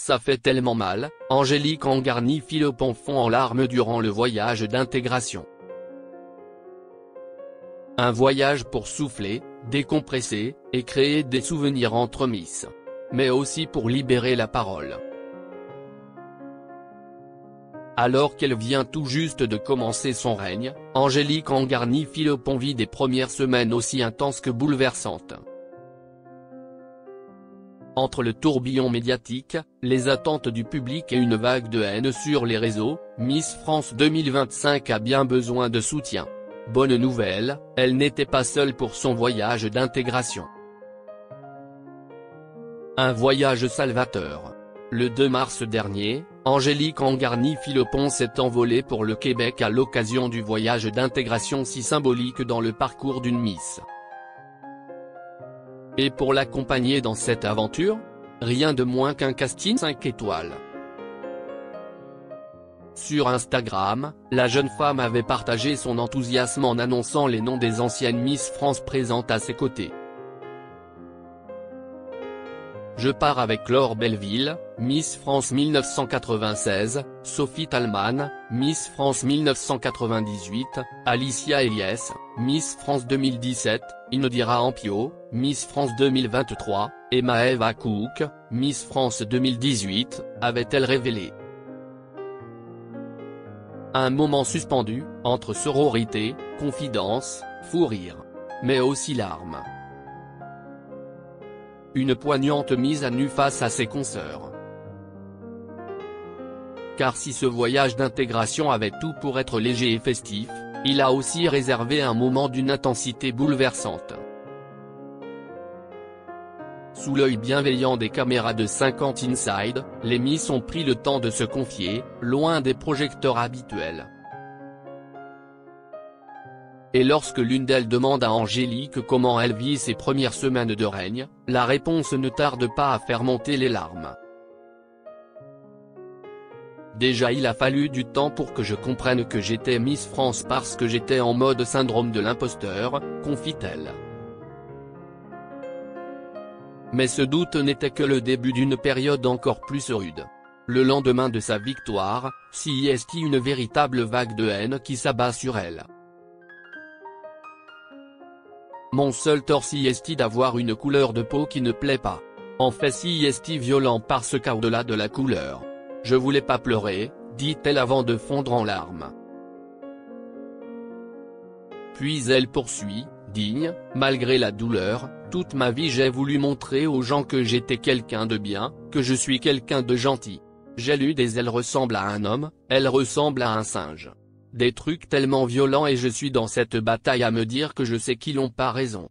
Ça fait tellement mal, Angélique Angarny-Philopon fond en larmes durant le voyage d'intégration. Un voyage pour souffler, décompresser, et créer des souvenirs entre Miss. Mais aussi pour libérer la parole. Alors qu'elle vient tout juste de commencer son règne, Angélique Angarny-Philopon vit des premières semaines aussi intenses que bouleversantes. Entre le tourbillon médiatique, les attentes du public et une vague de haine sur les réseaux, Miss France 2025 a bien besoin de soutien. Bonne nouvelle, elle n'était pas seule pour son voyage d'intégration. Un voyage salvateur. Le 2 mars dernier, Angélique Angarny-Philopon s'est envolée pour le Québec à l'occasion du voyage d'intégration si symbolique dans le parcours d'une Miss. Et pour l'accompagner dans cette aventure, rien de moins qu'un casting 5 étoiles. Sur Instagram, la jeune femme avait partagé son enthousiasme en annonçant les noms des anciennes Miss France présentes à ses côtés. Je pars avec Laure Belleville, Miss France 1996, Sophie Thalmann, Miss France 1998, Alicia Eliès, Miss France 2017, Inodira Ampio, Miss France 2023, et Maëva Cook, Miss France 2018, avait-elle révélé. Un moment suspendu, entre sororité, confidence, fou rire. Mais aussi larmes. Une poignante mise à nu face à ses consoeurs. Car si ce voyage d'intégration avait tout pour être léger et festif, il a aussi réservé un moment d'une intensité bouleversante. Sous l'œil bienveillant des caméras de 50 Inside, les Miss ont pris le temps de se confier, loin des projecteurs habituels. Et lorsque l'une d'elles demande à Angélique comment elle vit ses premières semaines de règne, la réponse ne tarde pas à faire monter les larmes. Déjà il a fallu du temps pour que je comprenne que j'étais Miss France parce que j'étais en mode syndrome de l'imposteur, confie-t-elle. Mais ce doute n'était que le début d'une période encore plus rude. Le lendemain de sa victoire, s'y est une véritable vague de haine qui s'abat sur elle. Mon seul tort si est d'avoir une couleur de peau qui ne plaît pas. En fait si est violent parce qu'au-delà de la couleur. Je voulais pas pleurer, dit-elle avant de fondre en larmes. Puis elle poursuit, digne, malgré la douleur, toute ma vie j'ai voulu montrer aux gens que j'étais quelqu'un de bien, que je suis quelqu'un de gentil. J'ai lu des elle ressemble à un homme, elle ressemble à un singe. Des trucs tellement violents et je suis dans cette bataille à me dire que je sais qu'ils n'ont pas raison.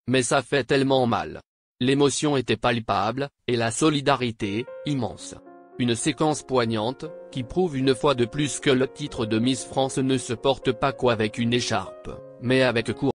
Mais ça fait tellement mal. L'émotion était palpable, et la solidarité, immense. Une séquence poignante, qui prouve une fois de plus que le titre de Miss France ne se porte pas qu'avec une écharpe, mais avec courage.